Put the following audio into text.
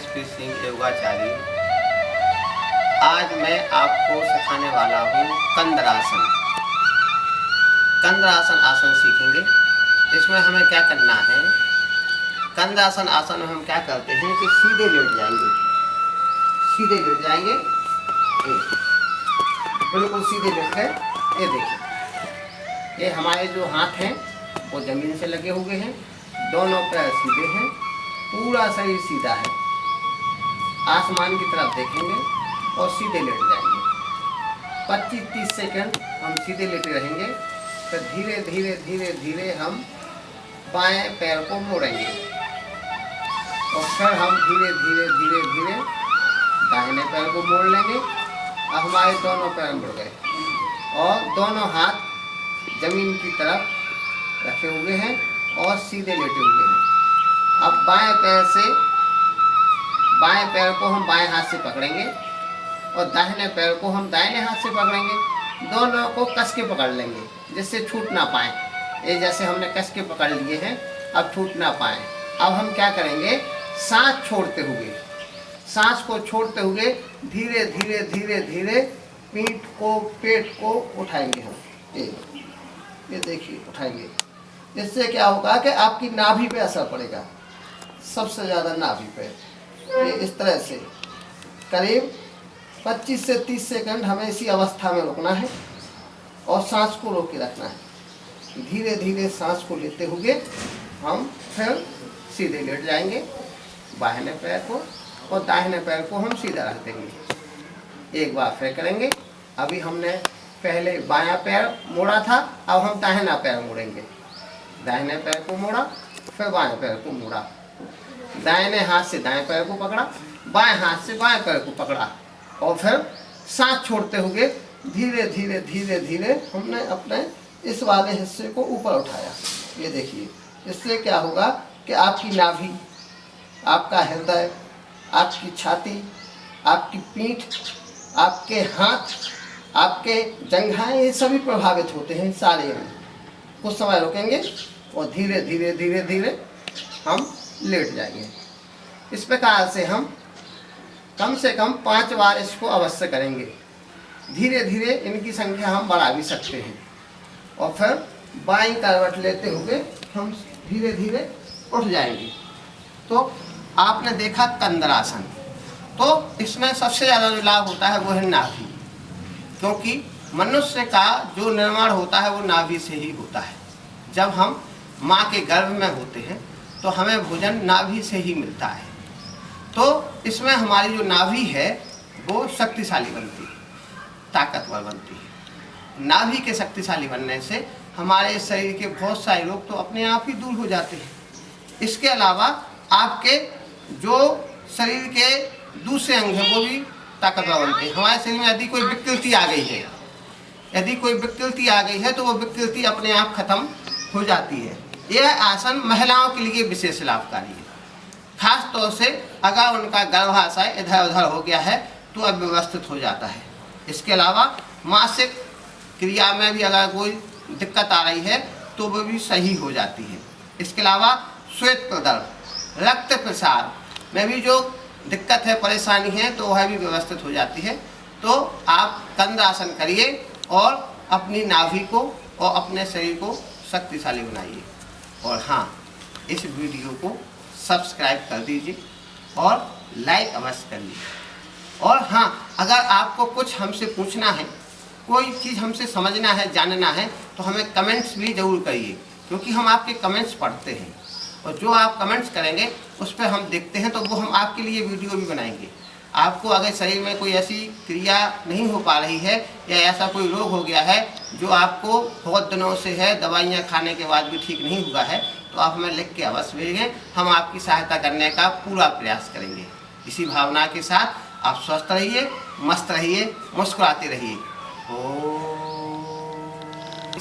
SP Singh योगाचार्य। आज मैं आपको सिखाने वाला हूँ कंद्रासन। कंद्रासन आसन सीखेंगे। इसमें हमें क्या करना है, कंद्रासन आसन में हम क्या करते हैं कि सीधे लेट जाएंगे, सीधे लेट जाएंगे, बिल्कुल सीधे लेट गए। ये देखिए, ये हमारे जो हाथ हैं वो जमीन से लगे हुए हैं, दोनों पैर सीधे हैं, पूरा शरीर सीधा है, आसमान की तरफ देखेंगे और सीधे लेट जाएंगे। 25-30 सेकंड हम सीधे लेटे रहेंगे। फिर धीरे धीरे धीरे धीरे हम बाएं पैर को मोड़ेंगे और फिर हम धीरे धीरे धीरे धीरे दाहिने पैर को मोड़ लेंगे। अब हमारे दोनों पैर मुड़ गए और दोनों हाथ जमीन की तरफ रखे हुए हैं और सीधे लेटे हुए हैं। अब बाएं पैर को हम बाएं हाथ से पकड़ेंगे और दाहिने पैर को हम दाहिने हाथ से पकड़ेंगे। दोनों को कस के पकड़ लेंगे जिससे छूट ना पाए। ये जैसे हमने कस के पकड़ लिए हैं, अब छूट ना पाए। अब हम क्या करेंगे, सांस छोड़ते हुए, सांस को छोड़ते हुए धीरे धीरे धीरे धीरे पेट को उठाएंगे हम। ये देखिए उठाएंगे। इससे क्या होगा कि आपकी नाभि पे असर पड़ेगा, सबसे ज़्यादा नाभि पे। ये इस तरह से करीब 25 से 30 सेकंड हमें इसी अवस्था में रुकना है और सांस को रोक के रखना है। धीरे धीरे सांस को लेते हुए हम फिर सीधे लेट जाएंगे, बाहिने पैर को और दाहिने पैर को हम सीधा रख देंगे। एक बार फिर करेंगे। अभी हमने पहले बायां पैर मोड़ा था, अब हम दाहिना पैर मोड़ेंगे। दाहिने पैर को मोड़ा, फिर बाएं पैर को मोड़ा, दाहिने हाथ से दाएं पैर को पकड़ा, बाएं हाथ से बाएं पैर को पकड़ा और फिर सांस छोड़ते हुए धीरे धीरे धीरे धीरे हमने अपने इस वाले हिस्से को ऊपर उठाया। ये देखिए, इससे क्या होगा कि आपकी नाभि, आपका हृदय, आपकी छाती, आपकी पीठ, आपके हाथ, आपके जंघाएं, ये सभी प्रभावित होते हैं सारे अंग। कुछ समय रुकेंगे और धीरे धीरे धीरे धीरे हम लेट जाएंगे। इस प्रकार से हम कम से कम 5 बार इसको अवश्य करेंगे। धीरे धीरे इनकी संख्या हम बढ़ा भी सकते हैं और फिर बाईं करवट लेते हुए हम धीरे धीरे उठ जाएंगे। तो आपने देखा कंद्रासन। तो इसमें सबसे ज़्यादा जो लाभ होता है वो है नाभि, क्योंकि मनुष्य का जो निर्माण होता है वो नाभि से ही होता है। जब हम माँ के गर्भ में होते हैं तो हमें भोजन नाभि से ही मिलता है। तो इसमें हमारी जो नाभि है वो शक्तिशाली बनती है, ताकतवर बनती है। नाभि के शक्तिशाली बनने से हमारे शरीर के बहुत सारे रोग तो अपने आप ही दूर हो जाते हैं। इसके अलावा आपके जो शरीर के दूसरे अंग हैं वो भी ताकतवर बनते हैं। हमारे शरीर में यदि कोई विकृति आ गई है, तो वो विकृति अपने आप खत्म हो जाती है। यह आसन महिलाओं के लिए विशेष लाभकारी है, खास तौर से अगर उनका गर्भाशय इधर उधर हो गया है तो अव्यवस्थित हो जाता है। इसके अलावा मासिक क्रिया में भी अगर कोई दिक्कत आ रही है तो वो भी सही हो जाती है। इसके अलावा श्वेत प्रदर्भ, रक्त प्रसार में भी जो दिक्कत है, परेशानी है, तो वह भी व्यवस्थित हो जाती है। तो आप कंद्रासन करिए और अपनी नाभि को और अपने शरीर को शक्तिशाली बनाइए। और हाँ, इस वीडियो को सब्सक्राइब कर दीजिए और लाइक अवश्य करिए। और हाँ, अगर आपको कुछ हमसे पूछना है, कोई चीज़ हमसे समझना है, जानना है, तो हमें कमेंट्स भी ज़रूर करिए, क्योंकि हम आपके कमेंट्स पढ़ते हैं और जो आप कमेंट्स करेंगे उस पर हम देखते हैं, तो वो हम आपके लिए वीडियो भी बनाएंगे। आपको अगर शरीर में कोई ऐसी क्रिया नहीं हो पा रही है या ऐसा कोई रोग हो गया है जो आपको बहुत दिनों से है, दवाइयाँ खाने के बाद भी ठीक नहीं हुआ है, तो आप हमें लिख के अवश्य भेजें। हम आपकी सहायता करने का पूरा प्रयास करेंगे। इसी भावना के साथ आप स्वस्थ रहिए, मस्त रहिए, मुस्कुराते रहिए।